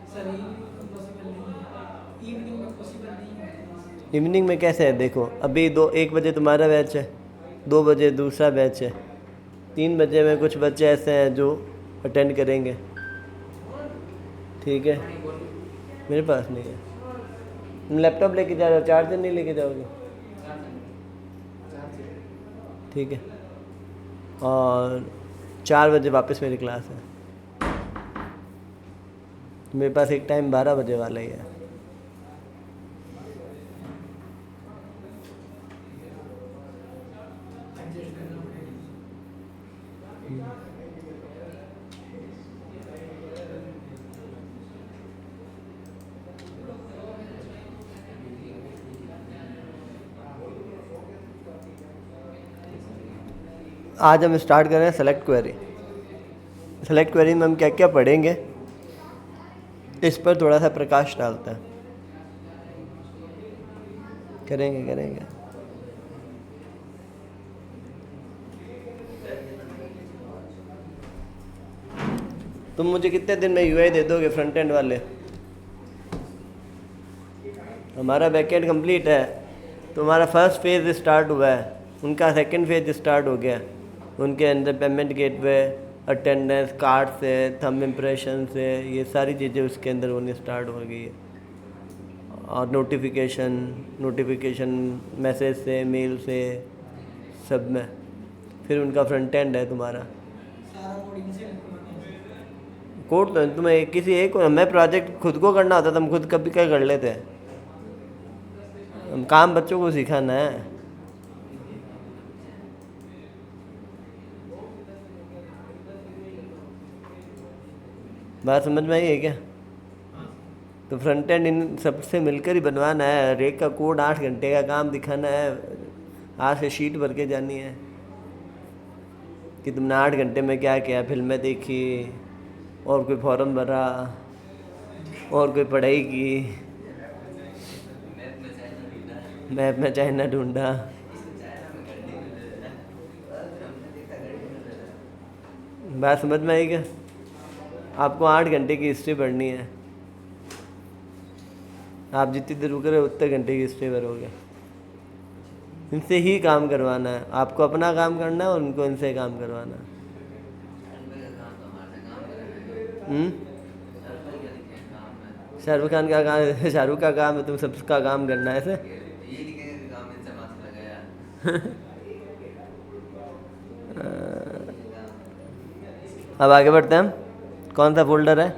Sir possible नहीं है, evening में पॉसिबल नहीं है। इवनिंग में कैसे है? देखो अभी 1 बजे तुम्हारा बैच है, 2 बजे दूसरा बैच है, 3 बजे में कुछ बच्चे ऐसे हैं जो अटेंड करेंगे। ठीक है, मेरे पास नहीं है। तुम लैपटॉप लेके जा रहे हो, चार्जर नहीं लेके जाओगे? ठीक है। और 4 बजे वापस मेरी क्लास है। मेरे पास एक टाइम 12 बजे वाला ही है। आज हम स्टार्ट कर रहे हैं सेलेक्ट क्वेरी। सेलेक्ट क्वेरी में हम क्या क्या पढ़ेंगे इस पर थोड़ा सा प्रकाश डालते हैं। करेंगे। तुम मुझे कितने दिन में यूआई दे दोगे फ्रंट एंड वाले? हमारा बैकएंड कंप्लीट है, तुम्हारा फर्स्ट फेज स्टार्ट हुआ है, उनका सेकंड फेज स्टार्ट हो गया। उनके अंदर पेमेंट गेटवे, अटेंडेंस, कार्ड से, थंब इम्प्रेशन से, ये सारी चीज़ें उसके अंदर होनी स्टार्ट हो गई है। और नोटिफिकेशन मैसेज से, मेल से, सब में। फिर उनका फ्रंट एंड है तुम्हारा। सारा कोडिंग से करवाना है। कोड तो तुम्हें किसी एक को, मैं प्रोजेक्ट खुद को करना होता तो हम खुद कभी क्या कर लेते हैं। हम काम बच्चों को सिखाना है। बात समझ में आई है क्या? तो फ्रंट एंड इन सबसे मिलकर ही बनवाना है। रेक का कोड 8 घंटे का काम दिखाना है, आज से शीट भर के जानी है कि तुमने 8 घंटे में क्या किया। फिल्में देखी, और कोई फॉर्म भरा, और कोई पढ़ाई की, मैप में चाइना ढूंढा। बात समझ में आई क्या? आपको 8 घंटे की हिस्ट्री पढ़नी है। आप जितनी देर रुक रहे हो उतने घंटे की हिस्ट्री भरोगे। इनसे ही काम करवाना है, आपको अपना काम करना है और उनको इनसे काम करवाना है। शाहरुख खान का काम है, शाहरुख का काम है, तुम सबका काम करना है ऐसे। अब आगे बढ़ते हैं हम। कौन सा फोल्डर है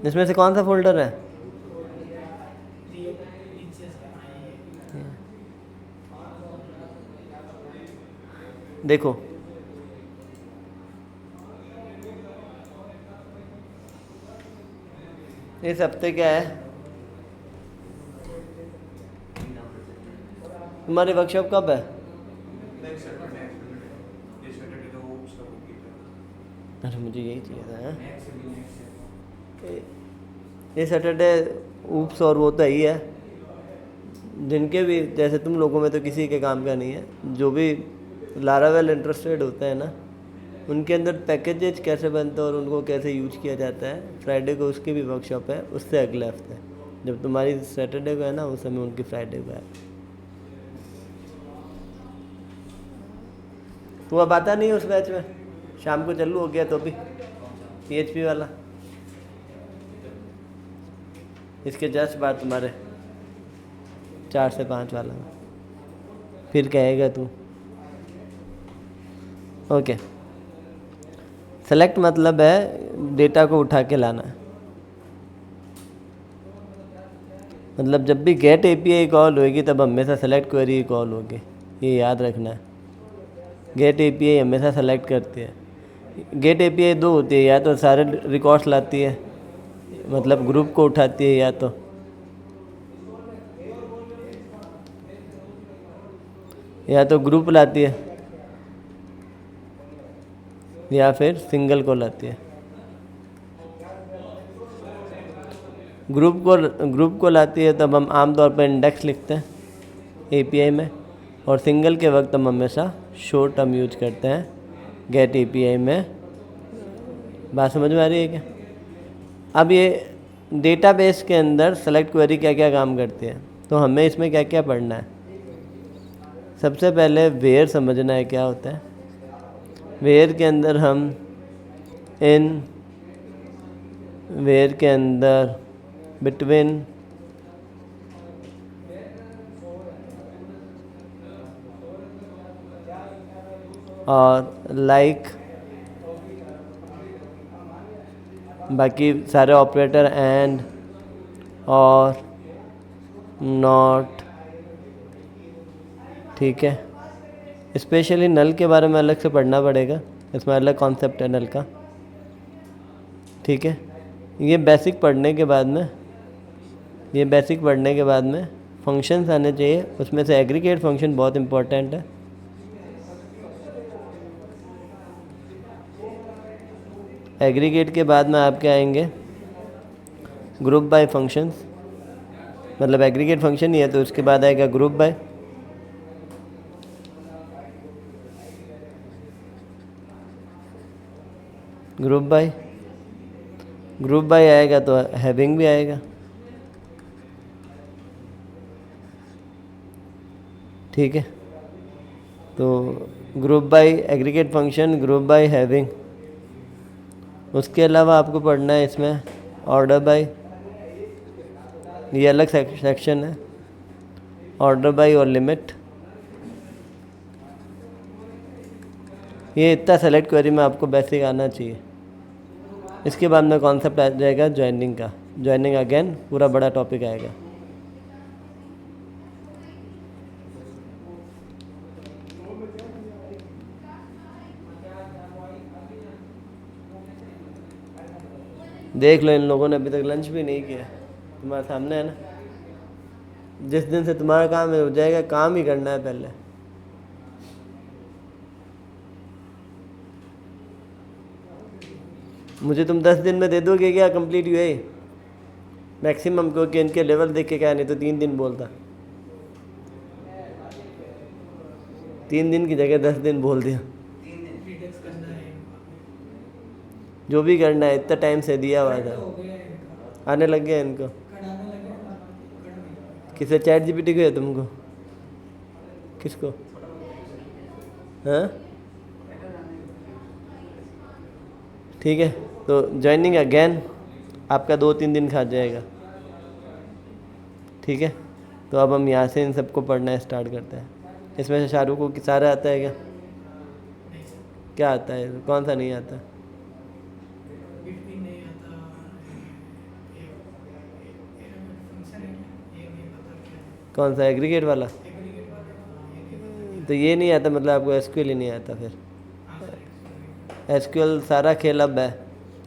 इसमें से? कौन सा फोल्डर है? देखो, इस हफ्ते क्या है? तुम्हारी वर्कशॉप कब है? अरे मुझे यही चाहिए था। ये सैटरडे ऊप्स और वो तो ही है। जिनके भी, जैसे तुम लोगों में तो किसी के काम का नहीं है, जो भी लारावेल इंटरेस्टेड होते हैं ना, उनके अंदर पैकेजेज कैसे बनते हैं और उनको कैसे यूज किया जाता है, फ्राइडे को उसकी भी वर्कशॉप है। उससे अगले हफ्ते, जब तुम्हारी सैटरडे को है ना, उस समय उनकी फ्राइडे को है। तो अब आता नहीं है उस बैच में, शाम को चालू हो गया तो भी PHP वाला। इसके जस्ट बाद तुम्हारे 4 से 5 वाला। फिर कहेगा तू ओके। सेलेक्ट मतलब है डेटा को उठा के लाना। मतलब जब भी गेट API कॉल होगी तब हमेशा सेलेक्ट क्वेरी कॉल होगी, ये याद रखना है। गेट API हमेशा सेलेक्ट करती है। गेट API दो होती है, या तो सारे रिकॉर्ड्स लाती है, मतलब ग्रुप को उठाती है, या तो ग्रुप लाती है, या फिर सिंगल को लाती है। ग्रुप को लाती है तब हम आमतौर पर इंडेक्स लिखते हैं API में, और सिंगल के वक्त हम हमेशा शो टर्म यूज करते हैं गेट API में। बात समझ में आ रही है क्या? अब ये डेटाबेस के अंदर सेलेक्ट क्वेरी क्या क्या काम करती है, तो हमें इसमें क्या क्या पढ़ना है। सबसे पहले वेयर समझना है क्या होता है। वेयर के अंदर हम इन, वेयर के अंदर बिटवीन, और लाइक, बाकी सारे ऑपरेटर एंड, और, नॉट, ठीक है। स्पेशली नल के बारे में अलग से पढ़ना पड़ेगा, इसमें अलग कॉन्सेप्ट है नल का, ठीक है। ये बेसिक पढ़ने के बाद में, ये बेसिक पढ़ने के बाद में फंक्शंस आने चाहिए। उसमें से एग्रीगेट फंक्शन बहुत इम्पोर्टेंट है। एग्रीगेट के बाद में आपके आएंगे ग्रुप बाय फंक्शंस, मतलब एग्रीगेट फंक्शन ही है तो उसके बाद आएगा ग्रुप बाय। ग्रुप बाय आएगा तो हैविंग भी आएगा, ठीक है। तो group by aggregate function, group by having. उसके अलावा आपको पढ़ना है इसमें ऑर्डर बाय, ये अलग सेक्शन है, ऑर्डर बाय और लिमिट। ये इतना सेलेक्ट क्वेरी में आपको बेसिक आना चाहिए। इसके बाद में कॉन्सेप्ट आ जाएगा ज्वाइनिंग का। ज्वाइनिंग अगेन पूरा बड़ा टॉपिक आएगा। देख लो, इन लोगों ने अभी तक लंच भी नहीं किया, तुम्हारे सामने है ना। जिस दिन से तुम्हारा काम हो जाएगा, काम ही करना है पहले। मुझे तुम 10 दिन में दे दोगे क्या कंप्लीट हुए मैक्सिमम, क्योंकि इनके लेवल देख के क्या, नहीं तो 3 दिन बोलता। 3 दिन की जगह 10 दिन बोल दिया। डिटेक्स करना है, जो भी करना है इतना टाइम से दिया हुआ था, हो गया है इनका, आने लग गया इनको। कराने लगे कर नहीं। किसे चैट जीपीटी को है तुमको, किसको? हाँ ठीक है। तो ज्वाइनिंग अगेन आपका 2-3 दिन खा जाएगा, ठीक है। तो अब हम यहाँ से इन सबको पढ़ना स्टार्ट करते हैं। इसमें से शाहरुख को सारा आता है क्या? क्या आता है, कौन सा नहीं आता? बिट भी नहीं आता, फंक्शन है ये नहीं पता क्या है, कौन सा एग्रीगेट वाला? एग्रीगेट वाला ये नहीं तो ये नहीं आता, मतलब आपको एसक्यूएल ही नहीं आता फिर। पता। एसक्यूएल सारा खेल अब है,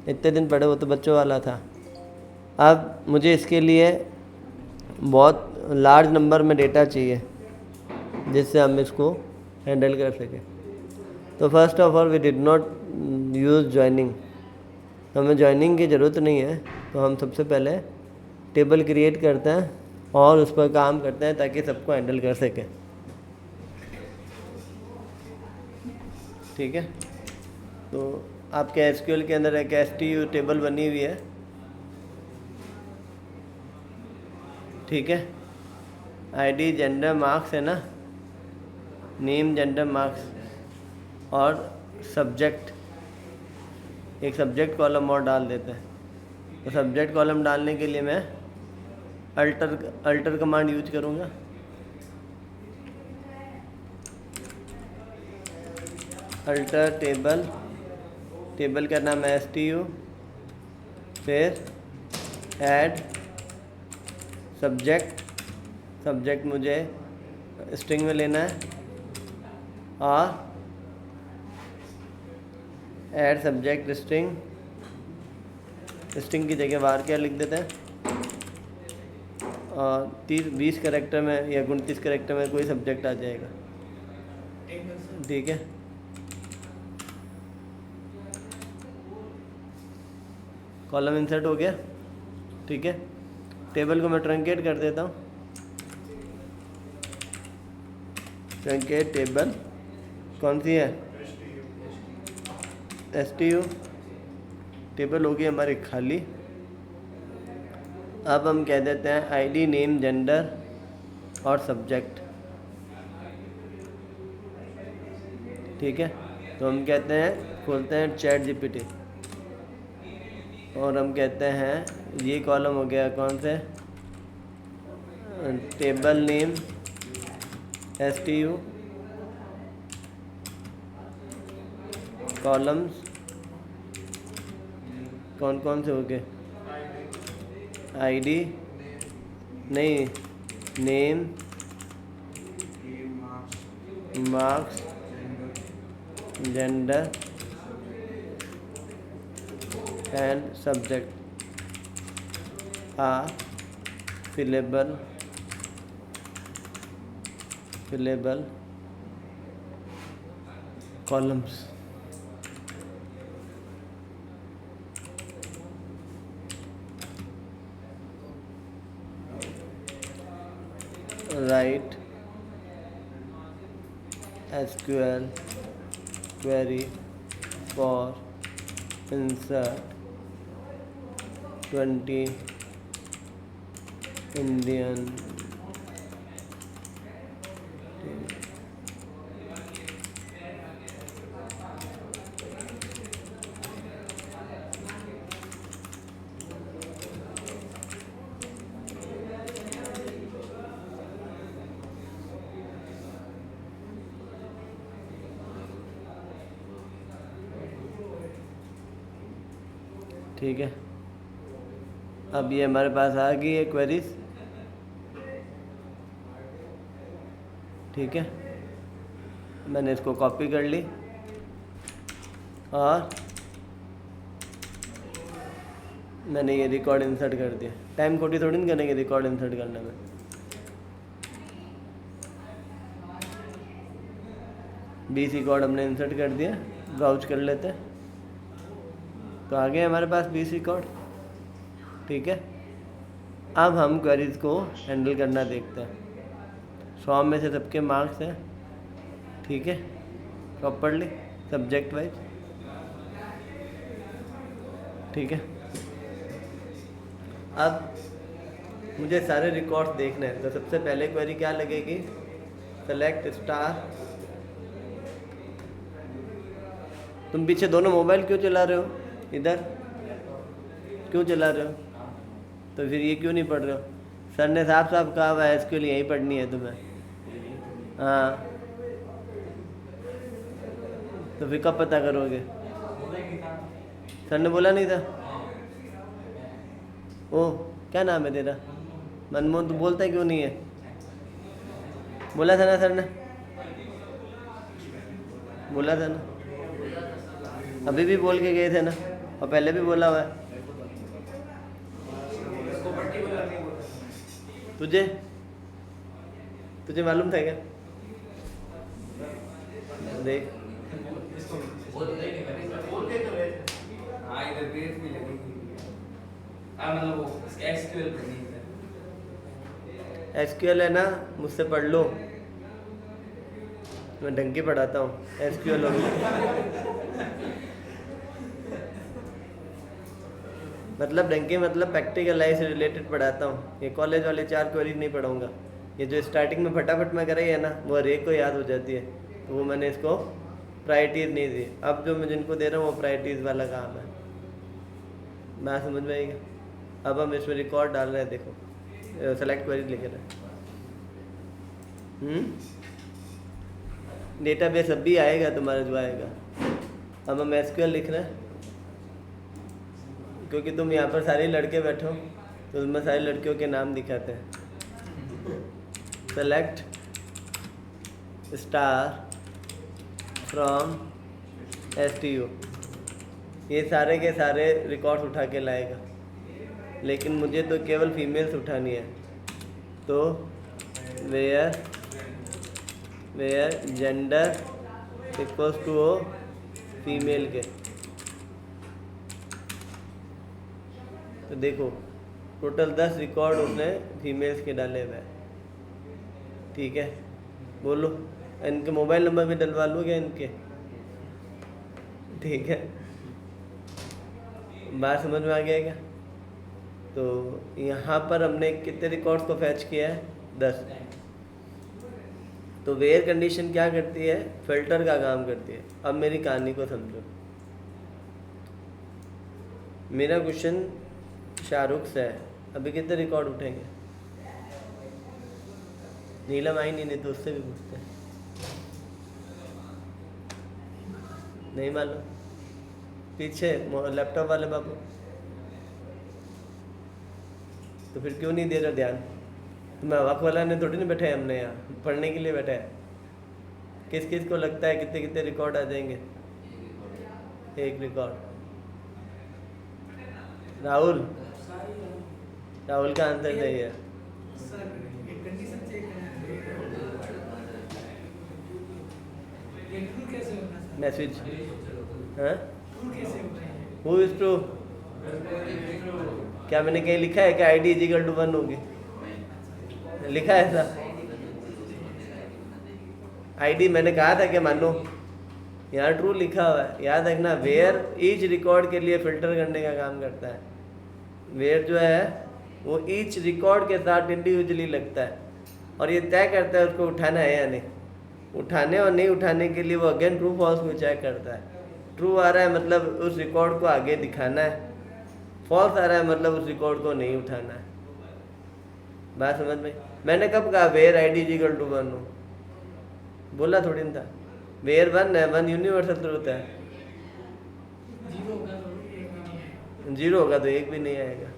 इतने दिन पढ़े वो तो बच्चों वाला था। अब मुझे इसके लिए बहुत लार्ज नंबर में डेटा चाहिए जिससे हम इसको हैंडल कर सकें। तो first of all we did not use joining, हमें ज्वाइनिंग की ज़रूरत नहीं है। तो हम सबसे पहले टेबल क्रिएट करते हैं और उस पर काम करते हैं ताकि सबको हैंडल कर सकें, ठीक है। तो आपके एसक्यूएल के अंदर एक एसटीयू टेबल बनी हुई है, ठीक है। आईडी, जेंडर, मार्क्स है ना, नेम, जेंडर, मार्क्स और सब्जेक्ट, एक सब्जेक्ट कॉलम और डाल देते हैं। तो सब्जेक्ट कॉलम डालने के लिए मैं अल्टर कमांड यूज करूँगा। अल्टर टेबल, टेबल का नाम है STU, फिर ऐड सब्जेक्ट, सब्जेक्ट मुझे स्ट्रिंग में लेना है, और ऐड सब्जेक्ट स्ट्रिंग, स्ट्रिंग की जगह वार क्या लिख देते हैं, और 20 कैरेक्टर में या 29 कैरेक्टर में कोई सब्जेक्ट आ जाएगा, ठीक है। कॉलम इंसर्ट हो गया, ठीक है। टेबल को मैं ट्रंकेट कर देता हूँ, ट्रंकेट टेबल कौन सी है, STU। टेबल होगी हमारी खाली, अब हम कह देते हैं आईडी, नेम, जेंडर और सब्जेक्ट। ठीक है, तो हम कहते हैं, खोलते हैं चैट जीपीटी और हम कहते हैं ये कॉलम हो गया कौन से, टेबल नेम STU, कॉलम्स कौन कौन से हो गए, आईडी नहीं, name, marks, gender and subject are fillable columns. Write SQL query for insert 20 Indian ठीक है। अब ये हमारे पास आ गई है क्वेरीज। ठीक है, मैंने इसको कॉपी कर ली और मैंने ये रिकॉर्ड इंसर्ट कर दिया। टाइम खोटी थोड़ी नहीं करेंगे रिकॉर्ड इंसर्ट करने में। बीस रिकॉर्ड हमने इंसर्ट कर दिया, ब्राउज कर लेते हैं तो आ गए हमारे पास 20 रिकॉर्ड। ठीक है, अब हम क्वेरीज को हैंडल करना देखते हैं। 100 में से सबके मार्क्स हैं। ठीक है, प्रॉपरली सब्जेक्ट वाइज। ठीक है, अब मुझे सारे रिकॉर्ड्स देखने हैं तो सबसे पहले क्वेरी क्या लगेगी, सेलेक्ट स्टार। तुम पीछे दोनों मोबाइल क्यों चला रहे हो, इधर क्यों चला रहे हो, तो फिर ये क्यों नहीं पढ़ रहे हो? सर ने साफ साफ कहा हुआ है इसके लिए यहीं पढ़नी है तुम्हें। हाँ, तो फिर कब पता करोगे? सर ने बोला नहीं था? ओ, क्या नाम है तेरा? मनमोहन। तो बोलता क्यों नहीं है? बोला था ना सर ने, बोला था ना, अभी भी बोल के गए थे ना, और पहले भी बोला हुआ है। तुझे मालूम था क्या? देख, SQL है ना, मुझसे पढ़ लो, मैं ढंग की पढ़ाता हूँ SQL मतलब ढंग मतलब प्रैक्टिकल लाइफ से रिलेटेड पढ़ाता हूँ। ये कॉलेज वाले 4 क्वेरी नहीं पढ़ाऊँगा। ये जो स्टार्टिंग में फटाफट में कराई है ना, वो हर एक को याद हो जाती है, तो वो मैंने इसको प्रायोरिटीज़ नहीं दी। अब जो मैं जिनको दे रहा हूँ वो प्रायोरिटीज़ वाला काम है। मैं समझ में आएगा। अब हम इसमें रिकॉर्ड डाल रहे हैं, देखो सेलेक्ट क्वेरी लिख रहे हैं। डेटाबेस अब भी आएगा तुम्हारा जो आएगा। अब हम SQL लिख रहे हैं क्योंकि तुम यहाँ पर सारे लड़के बैठो तो तुम्हें सारी लड़कियों के नाम दिखाते हैं। सेलेक्ट स्टार फ्रॉम STU, ये सारे के सारे रिकॉर्ड्स उठा के लाएगा, लेकिन मुझे तो केवल फीमेल्स उठानी है। तो वेयर जेंडर इक्वल्स टू हो फीमेल के। तो देखो टोटल 10 रिकॉर्ड उसने फीमेल्स के डाले हुए हैं। ठीक है, बोलो इनके मोबाइल नंबर भी डलवा लो क्या इनके? ठीक है, बात समझ में आ गया क्या? तो यहाँ पर हमने कितने रिकॉर्ड्स को फैच किया है? 10। तो वेयर कंडीशन क्या करती है? फिल्टर का काम करती है। अब मेरी कहानी को समझो। मेरा क्वेश्चन शाहरुख से है, अभी कितने रिकॉर्ड उठेंगे? नीलम आई नहीं तो उससे भी पूछते हैं। नहीं मालूम? पीछे लैपटॉप वाले बाबू, तो फिर क्यों नहीं दे रहे ध्यान? तुम्हें वक्त वाला ने थोड़ी नहीं बैठे, हमने यहाँ पढ़ने के लिए बैठा है। किस किस को लगता है कितने कितने रिकॉर्ड आ जाएंगे? एक रिकॉर्ड। राहुल, राहुल का आंसर सही है। सर एक कंडीशन चेक करना है, ये ट्रू कैसे होगा सर? मैसेज हाँ, ट्रू कैसे होगा ये? Who is true? क्या मैंने कहीं लिखा है कि आईडी इज इक्वल टू 1 होगी? लिखा है ऐसा? आईडी मैंने कहा था कि मानो, यहाँ ट्रू लिखा हुआ है। याद रखना, वेयर ईच रिकॉर्ड के लिए फिल्टर करने का काम करता है। वेयर जो है वो ईच रिकॉर्ड के साथ इंडिविजुअली लगता है और ये तय करता है उसको उठाना है या नहीं। उठाने और नहीं उठाने के लिए वो अगेन ट्रू फॉल्स को चेक करता है। ट्रू आ रहा है मतलब उस रिकॉर्ड को आगे दिखाना है, फॉल्स आ रहा है मतलब उस रिकॉर्ड को नहीं उठाना है। बात समझ में? मैंने कब कहा where I D is equal to 1 हो? बोला थोड़ी ना था। वेयर 1 है, 1 यूनिवर्सल ट्रूथ है। जीरो होगा तो एक भी नहीं आएगा। जीरो होगा तो एक भी नहीं आएगा।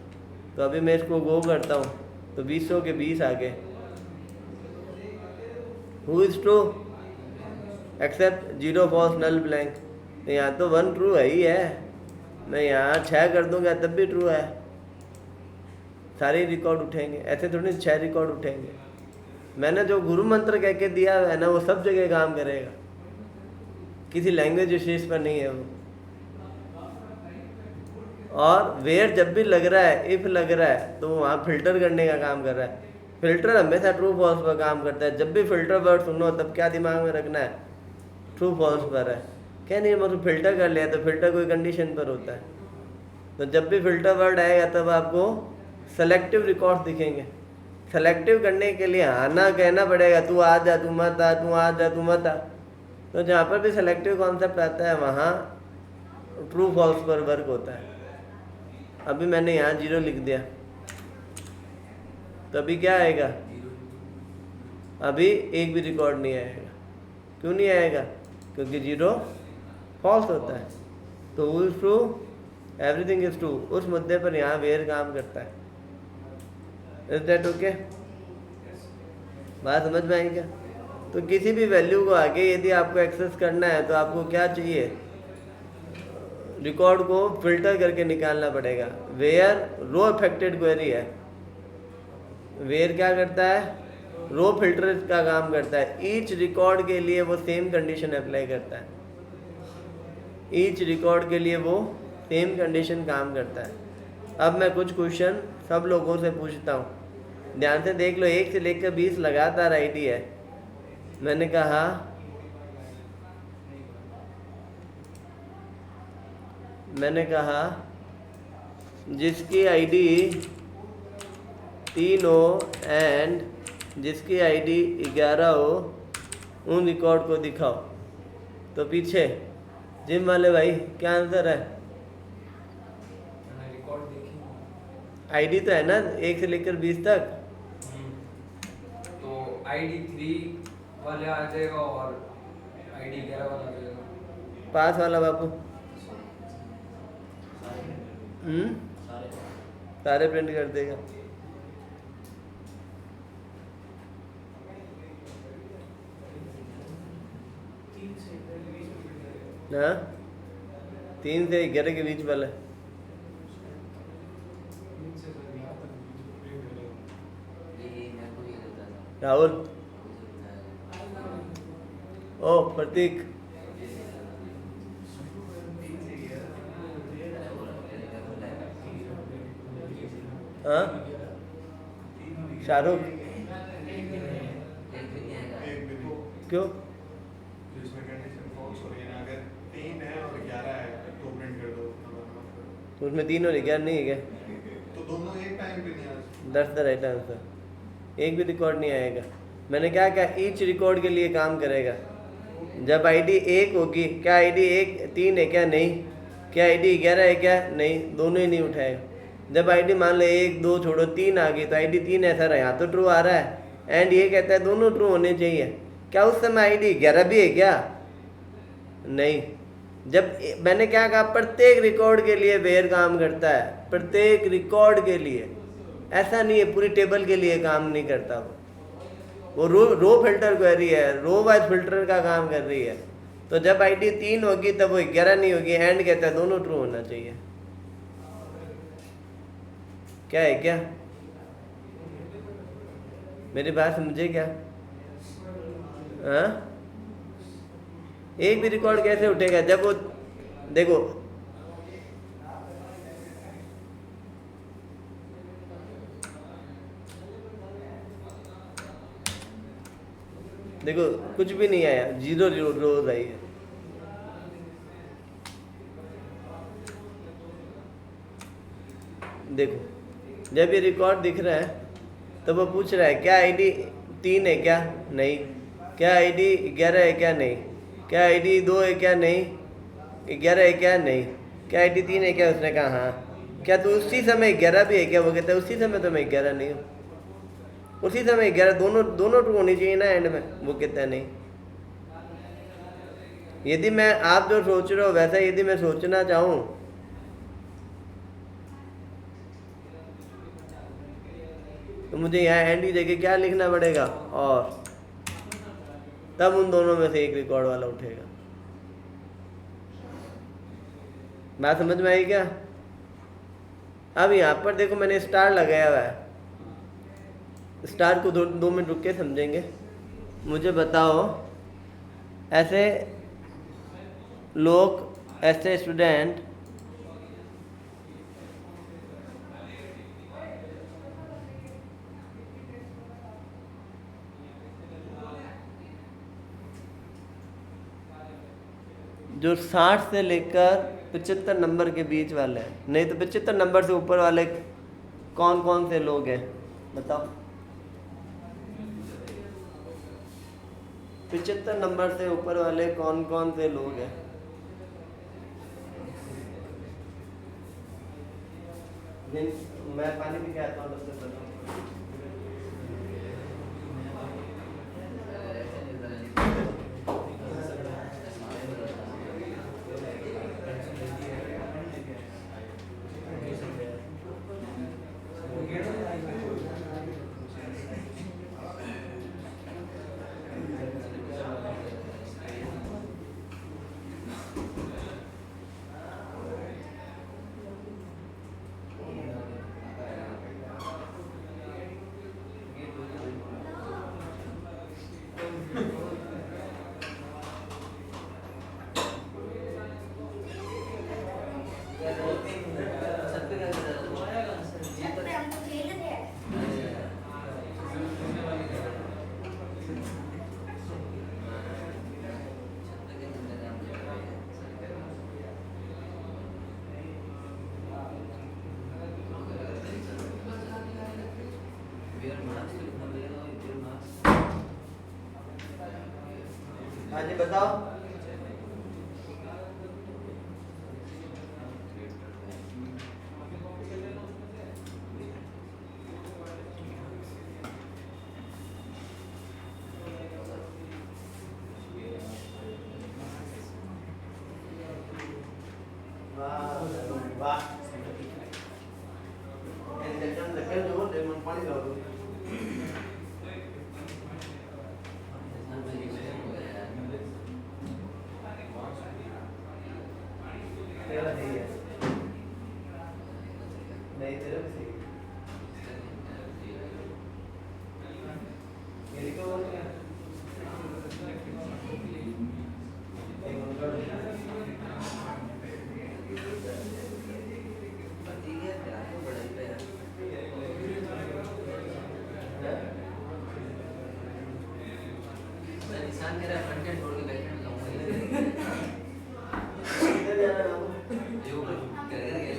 तो अभी मैं इसको गो करता हूँ तो 20 के 20 आ गए। Who is true except 0 false null blank? तो यहाँ तो 1 ट्रू है ही है। मैं यहाँ 6 कर दूंगा तब भी ट्रू है। सारे रिकॉर्ड उठेंगे, ऐसे थोड़ी 6 रिकॉर्ड उठेंगे। मैंने जो गुरु मंत्र कह के दिया है ना वो सब जगह काम करेगा, किसी लैंग्वेज विशेष पर नहीं है वो। और वेयर जब भी लग रहा है, इफ लग रहा है तो वहाँ फिल्टर करने का काम कर रहा है। फिल्टर हमेशा ट्रू फॉल्स पर काम करता है। जब भी फिल्टर वर्ड सुनो तब क्या दिमाग में रखना है? ट्रू फॉल्स पर है। क्या नहीं मतलब फिल्टर कर लिया तो फिल्टर कोई कंडीशन पर होता है। तो जब भी फिल्टर वर्ड आएगा तब आपको सेलेक्टिव रिकॉर्ड्स दिखेंगे। सेलेक्टिव करने के लिए आना कहना पड़ेगा, तू आ जा तू मत आ, तू आ जा तू मत आ। तो जहाँ पर भी सेलेक्टिव कॉन्सेप्ट आता है वहाँ ट्रू फॉल्स पर वर्क होता है। अभी मैंने यहाँ 0 लिख दिया तो अभी क्या आएगा? अभी एक भी रिकॉर्ड नहीं आएगा। क्यों नहीं आएगा? क्योंकि 0 फॉल्स होता है। तो who is true? Everything is true. उस मुद्दे पर यहाँ वेयर काम करता है। Is that okay? बात समझ में आई क्या? तो किसी भी वैल्यू को आगे यदि आपको एक्सेस करना है तो आपको क्या चाहिए? रिकॉर्ड को फिल्टर करके निकालना पड़ेगा। वेयर रो अफेक्टेड क्वेरी है। वेयर क्या करता है? रो फिल्टर का काम करता है। ईच रिकॉर्ड के लिए वो सेम कंडीशन अप्लाई करता है। ईच रिकॉर्ड के लिए वो सेम कंडीशन काम करता है। अब मैं कुछ क्वेश्चन सब लोगों से पूछता हूँ, ध्यान से देख लो। 1 से लेकर 20 लगातार आईडी है। मैंने कहा जिसकी आईडी 3 हो एंड जिसकी आईडी 11 हो उन रिकॉर्ड को दिखाओ। तो पीछे जिम वाले भाई क्या आंसर है? रिकॉर्ड देखी आईडी तो है ना 1 से लेकर 20 तक। तो आईडी 3 वाले आ जाएगा और आईडी 11 वाला आ जाएगा। पास वाला बाबू सारे प्रिंट कर देगा। हाँ 3 से 11 के बीच वाला। राहुल ओ प्रतीक हाँ शाहरुख क्यों? जिसमें कंडीशन फॉल्स हो रही है ना, अगर 3 है और 11 है तो प्रिंट कर दो। तो उसमें 3 और 11 नहीं है क्या? तो दोनों एक टाइम पे नहीं आज। That's the right answer. एक भी रिकॉर्ड नहीं आएगा। मैंने क्या कहा, ईच रिकॉर्ड के लिए काम करेगा। जब आईडी 1 होगी, क्या आईडी 1 3 है क्या? नहीं। क्या आईडी 11 है क्या? नहीं, दोनों ही नहीं उठाएगा। जब आईडी मान लो 1 2 छोड़ो 3 आ गई, तो आईडी 3 ऐसा रहा, यहाँ तो ट्रू आ रहा है, एंड ये कहता है दोनों ट्रू होने चाहिए। क्या उस समय आईडी 11 भी है क्या? नहीं। जब मैंने क्या कहा, प्रत्येक रिकॉर्ड के लिए वेयर काम करता है, प्रत्येक रिकॉर्ड के लिए, ऐसा नहीं है पूरी टेबल के लिए काम नहीं करता। वो रो फिल्टर क्वेरी है, रो वाइज फिल्टर का काम कर रही है। तो जब आईडी 3 होगी तब वो 11 नहीं होगी, एंड कहता है दोनों ट्रू होना चाहिए। क्या है क्या? मेरी बात समझे क्या? हाँ, एक भी रिकॉर्ड कैसे उठेगा जब वो, देखो देखो कुछ भी नहीं आया, 0 रोज आई है। देखो जब ये रिकॉर्ड दिख रहा है तो वो पूछ रहा है क्या आईडी 3 है क्या? नहीं। क्या आईडी 11 है क्या? नहीं। क्या आईडी 2 है क्या? नहीं। 11 है क्या? नहीं। क्या आईडी 3 है क्या? उसने कहा हाँ। क्या तो उसी समय 11 भी है क्या? वो कहता है उसी समय तो मैं 11 नहीं हूँ, उसी समय 11, दोनों ट्रू होनी चाहिए ना एंड में। वो कहता है नहीं। यदि मैं, आप जो सोच रहे हो वैसा यदि मैं सोचना चाहूँ, तो मुझे यहाँ एंड की जगह क्या लिखना पड़ेगा? और तब उन दोनों में से एक रिकॉर्ड वाला उठेगा। बात समझ में आई क्या? अब यहाँ पर देखो मैंने स्टार लगाया हुआ है, स्टार को 2 मिनट रुक के समझेंगे। मुझे बताओ, ऐसे लोग, ऐसे स्टूडेंट जो 60 से लेकर 75 नंबर के बीच वाले हैं, नहीं तो 75 नंबर से ऊपर वाले कौन कौन से लोग हैं बताओ? 75 नंबर से ऊपर वाले कौन कौन से लोग हैं? मैं पानी पी के आता हूँ, तब तक बताओ। हाँ जी बताओ। वाह, पानी ला दो। तेरा नहीं है, नहीं तेरा भी सही है। ये तो इंसान कह रहा है कंटेंट छोड़ के बैठने में जाऊंगा इधर जाना है। जो कर रहे हैं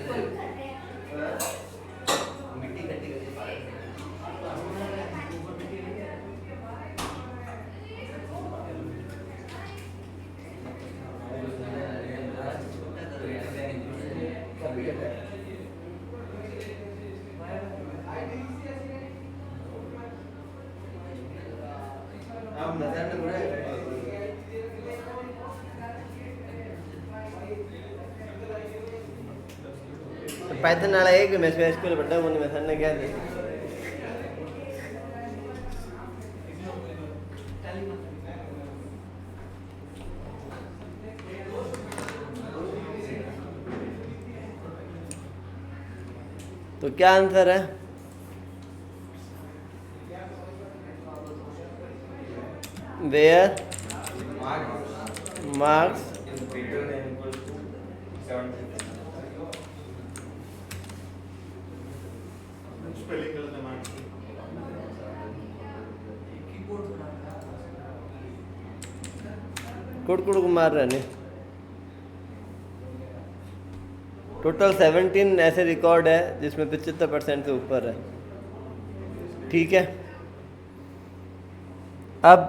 पाइथन वाला एक मैं SQL पढ़ा मुझे मैं सर क्या दे तो क्या आंसर है where marks is greater than equal to 70. Spelling गलत है मान कीबोर्ड बनाना कुड़ को मार रहे हैं टोटल 17 ऐसे रिकॉर्ड है जिसमें 75% से ऊपर है ठीक है अब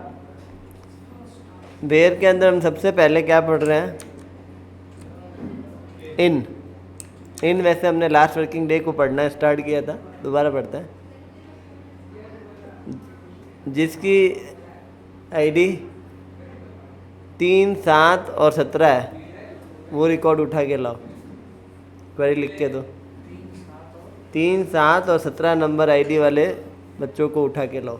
वेयर के अंदर हम सबसे पहले क्या पढ़ रहे हैं इन वैसे हमने लास्ट वर्किंग डे को पढ़ना स्टार्ट किया था दोबारा पढ़ते हैं जिसकी आईडी 3, 7 और 17 है वो रिकॉर्ड उठा के लाओ क्वेरी लिख के दो 3, 7 और 17 नंबर आईडी वाले बच्चों को उठा के लाओ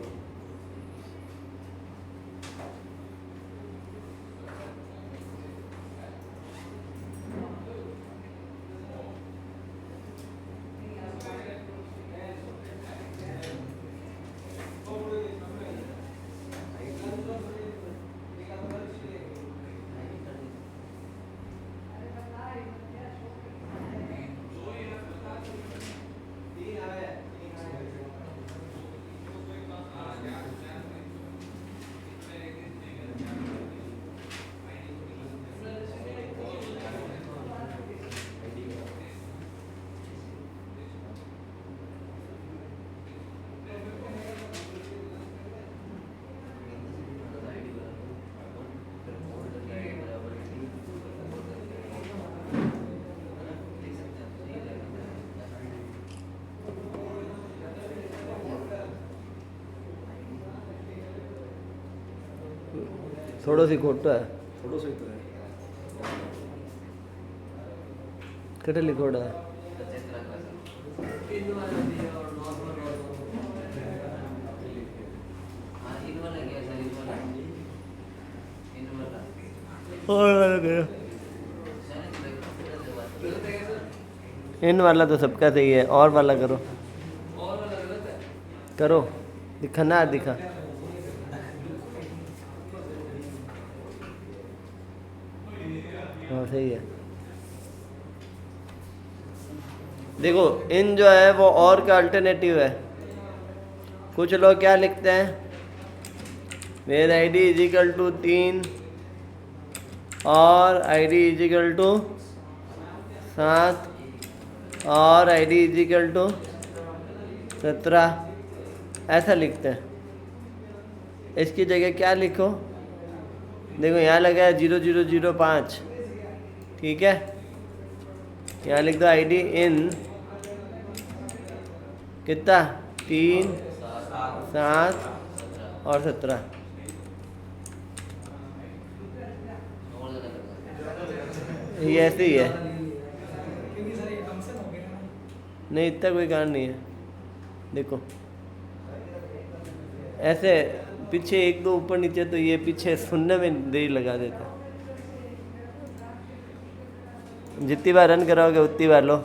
थोड़ा सी खोटो है थोड़ा सा ही तो है कटे लिखोड़ा है इन वाला भी और नॉर्मल हाँ इन वाला क्या सर इन वाला और वाला करो सर इन वाला तो सबका सही है और वाला करो और वाला गलत है करो दिखा ना दिखा हाँ सही है देखो इन जो है वो और का अल्टरनेटिव है कुछ लोग क्या लिखते हैं मेरा आईडी इज इक्वल टू 3 और आईडी इज इक्वल टू 7 और आईडी इज इक्वल टू 17 ऐसा लिखते हैं इसकी जगह क्या लिखो देखो यहाँ लगा है 0005 ठीक है यहाँ लिख दो आईडी इन कितना 3, 7 और 17 और ज़्यादा करना ये ऐसे ही है क्योंकि सर ये फंक्शन हो गया ना नहीं इतना कोई कारण नहीं है देखो ऐसे पीछे 1, 2 ऊपर नीचे तो ये पीछे सुनने में देरी लगा देता जितनी बार रन कराओगे उतनी बार लो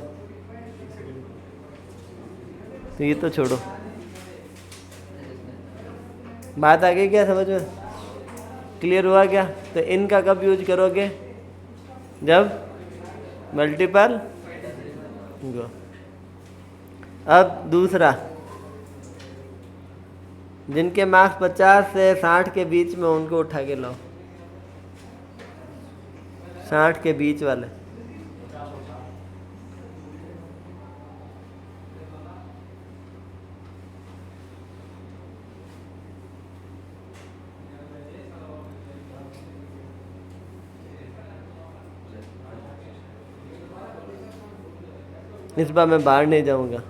तो ये तो छोड़ो बात आ गई क्या समझ में क्लियर हुआ क्या तो इनका कब यूज करोगे जब मल्टीपल गो अब दूसरा जिनके मार्क्स 50 से 60 के बीच में उनको उठा के लाओ 60 के बीच वाले इस बार मैं बाहर नहीं जाऊंगा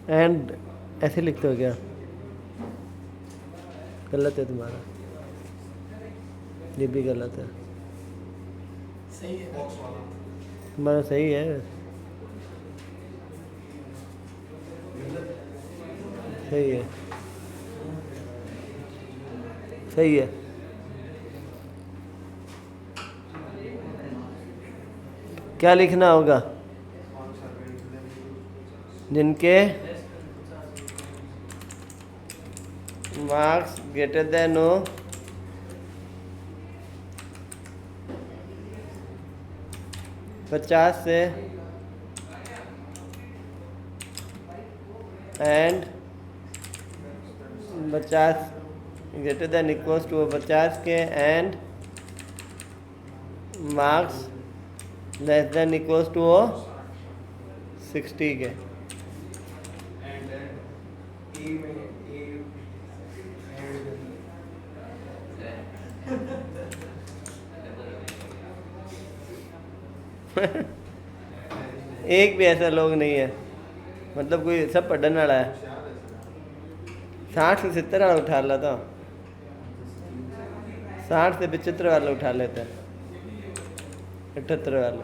एंड ऐसे लिखते हो क्या? गलत है तुम्हारा, ये भी गलत है। सही है। बॉक्स वाला तुम्हारा सही है, सही है, सही है। क्या लिखना होगा? जिनके मार्क्स ग्रेटर देन हो 50 से and 50 greater than equals to 50 के and marks less than equals to 60 के। एंड ए में ए एक भी ऐसा लोग नहीं है, मतलब कोई सब पढ़ने वाला है। 60 से 70 वाला उठा लेता, 60 से 75 वाला उठा लेते हैं, 78 वाला।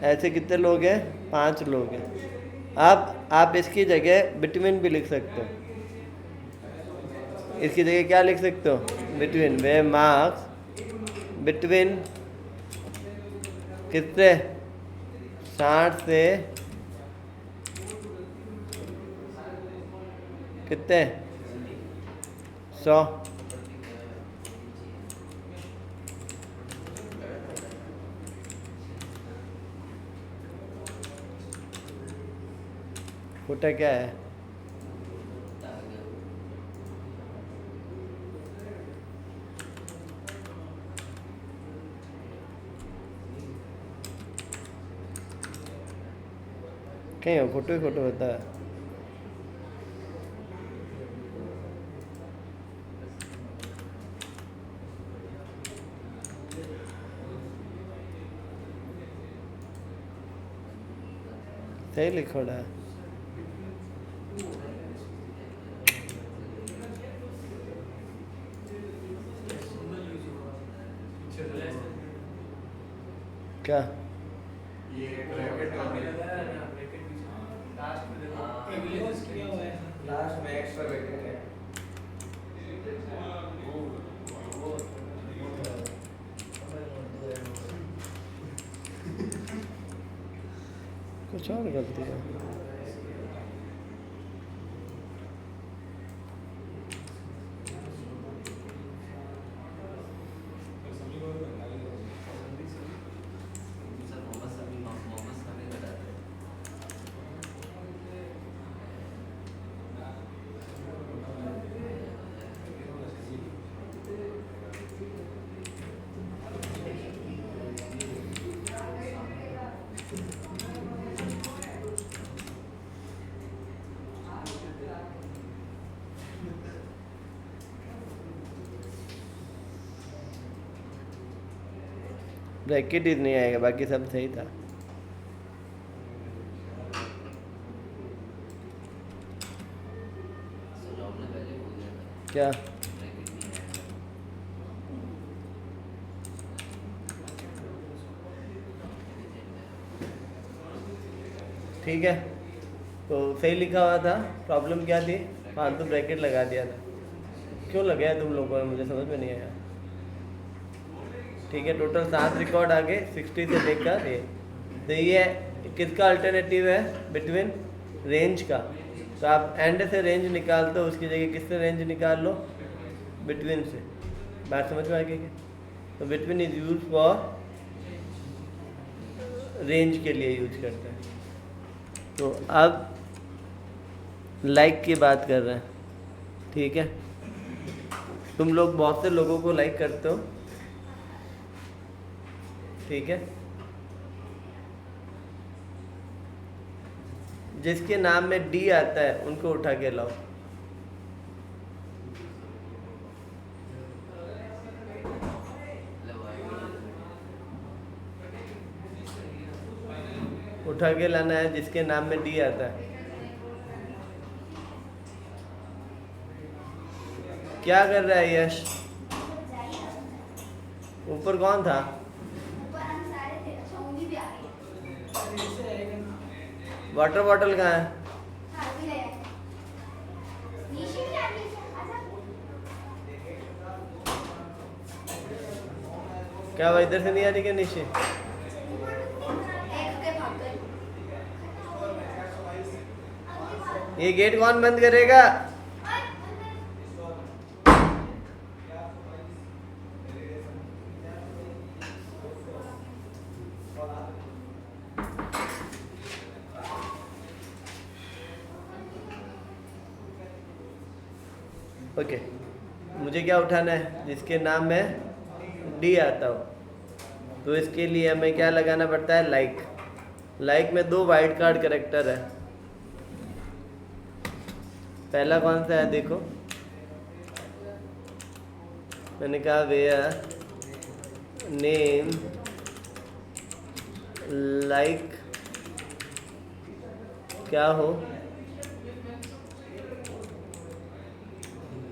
ऐसे कितने लोग हैं? 5 लोग हैं। अब आप इसकी जगह बिटवीन भी लिख सकते हो। इसकी जगह क्या लिख सकते हो? बिटवीन, वे मार्क्स बिटवीन कितने? 60 से कितने? 100। खोटा क्या है? कहीं हो फोटो ही फोटो होता है। सही लिखो रहा है। क्या? ये ब्रैकेट का लास्ट में देखो privileges किया हुआ है। लास्ट में एक्स्ट्रा ब्रैकेट है। कुछ और गलती है। सर मोहम्मद समी बताते हैं। ब्रैकेट ही नहीं आएगा, बाकी सब सही था। सर आपने पहले बोल दिया था क्या? ब्रैकेट नहीं आएगा। ठीक है, तो सही लिखा हुआ था। प्रॉब्लम क्या थी? फालतू ब्रैकेट लगा दिया था। क्यों लगाया तुम लोगों ने? मुझे समझ में नहीं आया। ठीक है, टोटल 7 रिकॉर्ड आ गए 60 से लेकर ये। तो ये किसका अल्टरनेटिव है? बिटवीन रेंज का। तो आप एंड से रेंज निकालते हो, उसकी जगह किससे रेंज निकाल लो? बिटवीन से। बात समझ में आ गई क्या? तो between is use for range के लिए यूज करते हैं। तो अब लाइक की बात कर रहे हैं। ठीक है, तुम लोग बहुत से लोगों को लाइक करते हो। ठीक है, जिसके नाम में डी आता है उनको उठा के लाओ। उठा के लाना है जिसके नाम में डी आता है। क्या कर रहा है यश? ऊपर कौन था? ऐसे आएगा ना। वाटर बॉटल कहाँ है? क्या वो इधर से नहीं आ रही क्या नीचे? ये गेट कौन बंद करेगा? ओके, मुझे क्या उठाना है जिसके नाम में डी आता हो? तो इसके लिए हमें क्या लगाना पड़ता है? लाइक। लाइक में 2 वाइल्ड कार्ड कैरेक्टर है। पहला कौन सा है देखो, मैंने कहा वेयर नेम लाइक क्या हो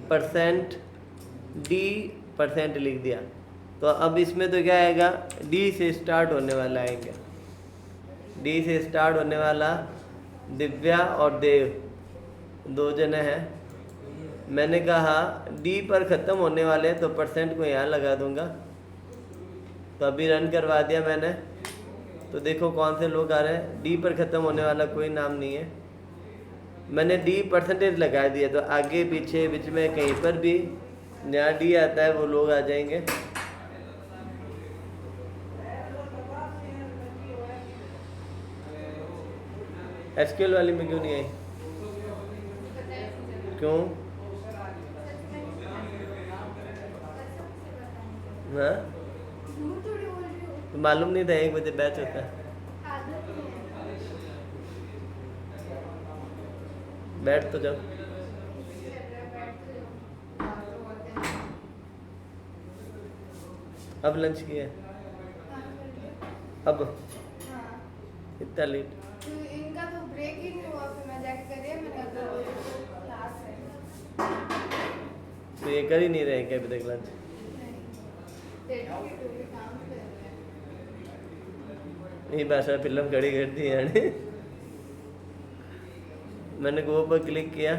परसेंट डी परसेंट लिख दिया। तो अब इसमें तो क्या आएगा? डी से स्टार्ट होने वाला आएंगे। डी से स्टार्ट होने वाला दिव्या और देव 2 जने हैं। मैंने कहा डी पर ख़त्म होने वाले तो परसेंट को यहाँ लगा दूंगा। तो अभी रन करवा दिया मैंने, तो देखो कौन से लोग आ रहे हैं। डी पर ख़त्म होने वाला कोई नाम नहीं है। मैंने डी परसेंटेज लगा दिया, तो आगे पीछे बीच में कहीं पर भी नया डी आता है वो लोग आ जाएंगे। एसक्यूएल वाली में क्यों नहीं आई? क्यों? हाँ, तो मालूम नहीं था 1 बजे बैच होता है। बैठ तो जाओ। अब लंच किया? अब इतना लेट? तो इनका तो ब्रेक ही नहीं हुआ, फिर मैं जाके करिए, मैं क्लास है। तो ये कर ही नहीं रहे क्या अभी तक लंच? काम पे यही भाषा फिल्म खड़ी कर दी यानी। मैंने गो पर क्लिक किया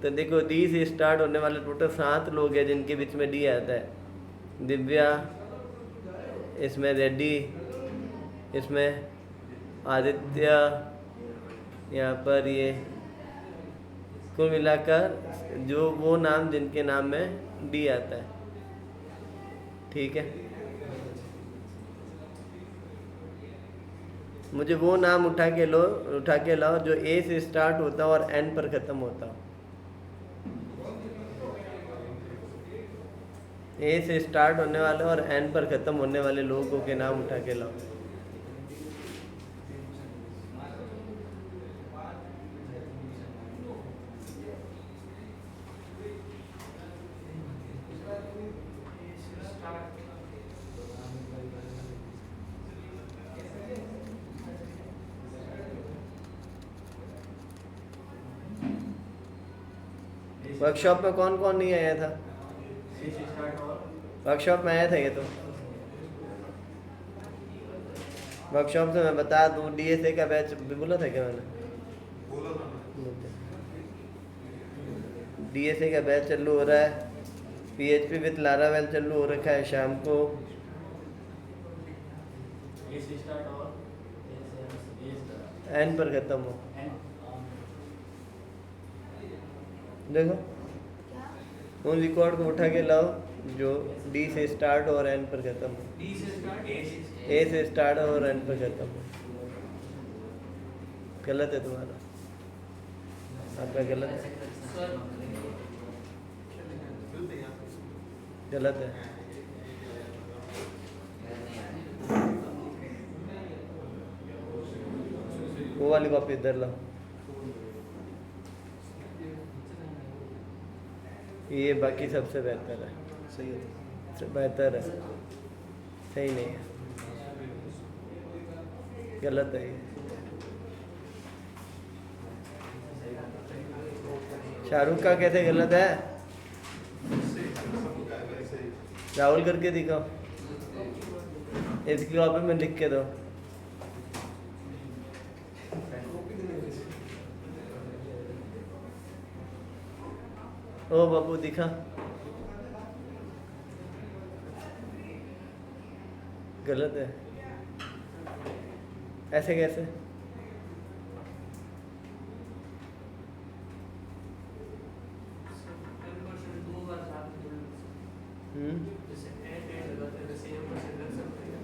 तो देखो डी से स्टार्ट होने वाले टोटल 7 लोग हैं जिनके बीच में डी आता है। दिव्या, इसमें रेड्डी, इसमें आदित्य, यहाँ पर ये कुल मिलाकर जो वो नाम जिनके नाम में डी आता है। ठीक है, मुझे वो नाम उठा के लाओ जो ए से स्टार्ट होता और एन पर ख़त्म होता। ए से स्टार्ट होने वाले और एन पर ख़त्म होने वाले लोगों के नाम उठा के लाओ। वर्कशॉप में कौन कौन नहीं आया था? वर्कशॉप में आया था ये तो। वर्कशॉप से मैं बता दूं, डीएसए का बैच बोला था क्या मैंने? बोला था ना। डीएसए का बैच चालू हो रहा है। पीएचपी विद लारावेल चालू हो रखा है शाम को। एन पर ख़त्म हो। देखो उन रिकॉर्ड को उठा के लाओ जो डी से स्टार्ट और एन पर ख़त्म हो। डी से स्टार्ट, ए से स्टार्ट और एन पर ख़त्म हो। गलत है तुम्हारा, आपका गलत है, गलत है। वो वाली कॉपी इधर लाओ। ये बाकी सबसे बेहतर है। सही है, बेहतर है, सही नहीं है। गलत है ये। शाहरुख का कैसे गलत है? राहुल करके दिखाओ, इसकी कॉपी में लिख के दो। ओ बाबू दिखा, गलत है। ऐसे कैसे?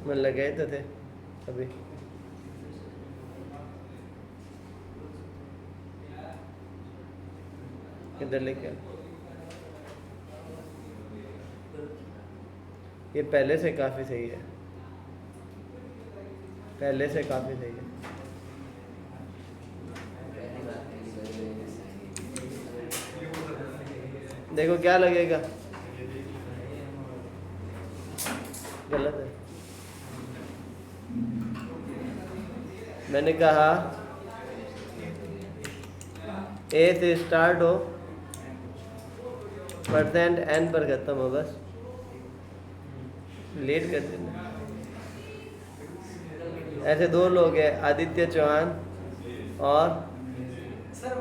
मन लगाए तो थे अभी। किधर लेके आ? ये पहले से काफ़ी सही है, पहले से काफ़ी सही है। देखो क्या लगेगा, गलत है। मैंने कहा ए से स्टार्ट हो, परसेंट एन पर खत्म हो, बस लेट कर देना। ऐसे दो लोग हैं, आदित्य चौहान और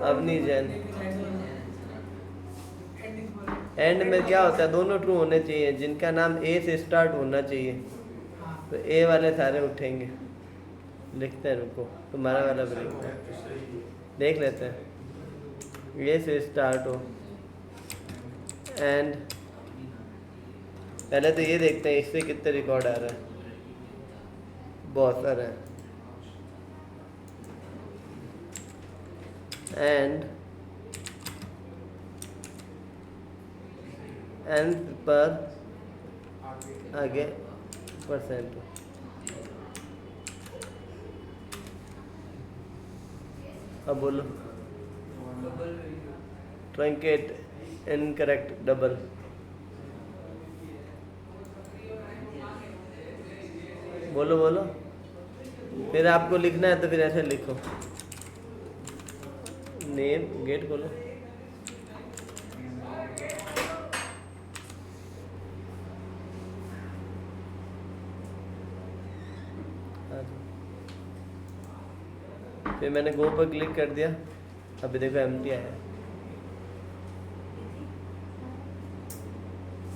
अवनी जैन। एंड में क्या होता है, दोनों ट्रू होने चाहिए, जिनका नाम ए से स्टार्ट होना चाहिए, तो ए वाले सारे उठेंगे। लिखते हैं, रुको, तुम्हारा वाला भी लिखते हैं, देख लेते हैं। ए से स्टार्ट हो एंड, पहले तो ये देखते हैं इससे कितने रिकॉर्ड आ रहा है। बहुत सारा है। एंड एन पर आगे परसेंट। अब बोलो, ट्रंकेट, इनकरेक्ट, डबल। बोलो बोलो, फिर आपको लिखना है तो फिर ऐसे लिखो। नेम, गेट खोलो। फिर मैंने गो पर क्लिक कर दिया, अभी देखो एम्प्टी आया।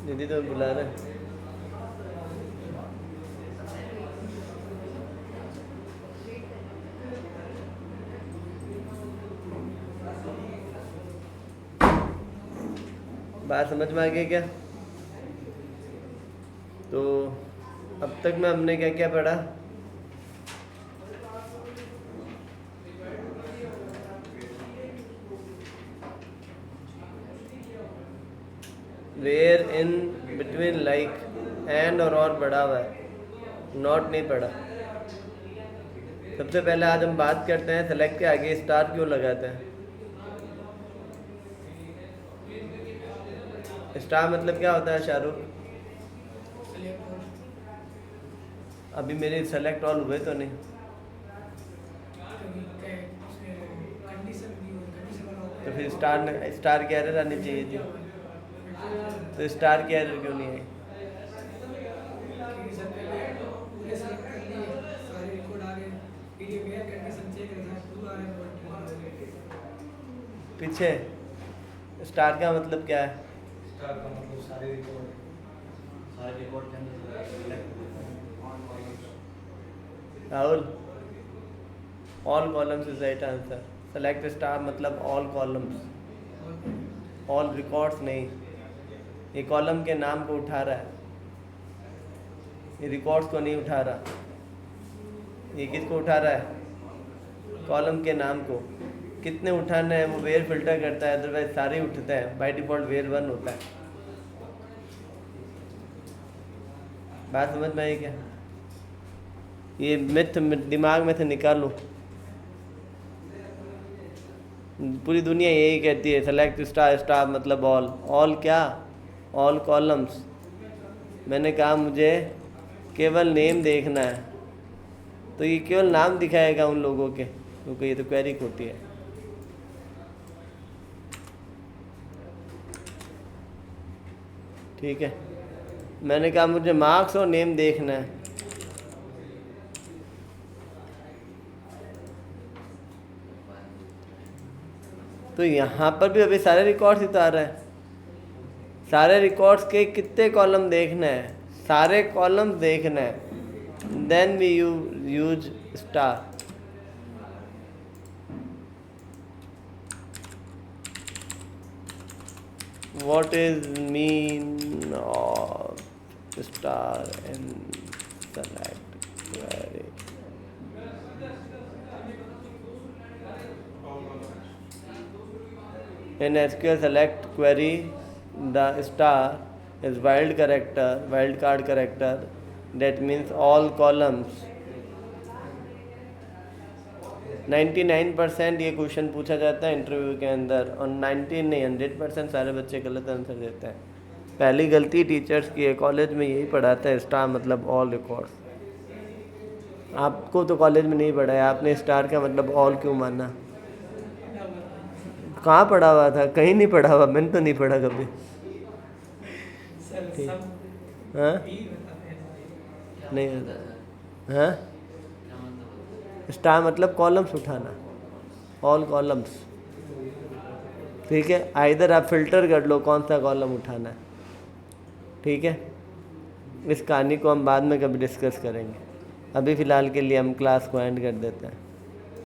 दीदी तो बुला रहे। बात समझ में आ गई क्या? तो अब तक में हमने क्या क्या पढ़ा? Where, in, between, like, and और पढ़ा हुआ है, नॉट नहीं पढ़ा। सबसे पहले आज हम बात करते हैं सेलेक्ट के आगे स्टार क्यों लगाते हैं। स्टार मतलब क्या होता है शाहरुख? अभी मेरे सेलेक्ट ऑल हुए तो नहीं। तो फिर स्टार की एरर आनी चाहिए थी, तो स्टार की एरर क्यों नहीं आई? पीछे स्टार का मतलब क्या है? स्टार का मतलब सारे रिकॉर्ड के अंदर Rahul, all columns is right answer. Select star मतलब ऑल कॉलम्स, ऑल रिकॉर्ड्स नहीं। ये कॉलम के नाम को उठा रहा है, ये रिकॉर्ड्स को नहीं उठा रहा। ये किसको उठा रहा है? कॉलम के नाम को। कितने उठाने हैं वो वेयर फिल्टर करता है, अदरवाइज सारे उठते हैं। बाय डिफॉल्ट वेयर 1 होता है। बात समझ में आई क्या? ये मिथ दिमाग में से निकालो। पूरी दुनिया यही कहती है सेलेक्ट स्टार, स्टार मतलब ऑल। ऑल क्या? All columns. मैंने कहा मुझे केवल नेम देखना है, तो ये केवल नाम दिखाएगा उन लोगों के, क्योंकि ये तो क्वेरी होती है। ठीक है, मैंने कहा मुझे मार्क्स और नेम देखना है। तो यहाँ पर भी अभी सारे रिकॉर्ड्स ही तो आ रहे हैं। सारे रिकॉर्ड्स के कितने कॉलम देखना है, सारे कॉलम्स देखना है, then we use star. What is mean of star in select query? In SQL select query, the star is wildcard character. That means all columns. 99% ये क्वेश्चन पूछा जाता है इंटरव्यू के अंदर, और 90 नहीं 100% सारे बच्चे गलत आंसर देते हैं। पहली गलती टीचर्स की है, कॉलेज में यही पढ़ाता है स्टार मतलब ऑल रिकॉर्ड्स। आपको तो कॉलेज में नहीं पढ़ाया, आपने स्टार का मतलब ऑल क्यों माना? कहाँ पढ़ा हुआ था? कहीं नहीं पढ़ा हुआ, मैंने तो नहीं पढ़ा कभी। सर ठीक। सब हाँ भी बताते हैं। नहीं क्या होता। हाँ मतलब? स्टार मतलब कॉलम्स उठाना, ऑल कॉलम्स। ठीक है, आइदर आप फिल्टर कर लो कौन सा कॉलम उठाना है। ठीक है, इस कहानी को हम बाद में कभी डिस्कस करेंगे। अभी फ़िलहाल के लिए हम क्लास को एंड कर देते हैं।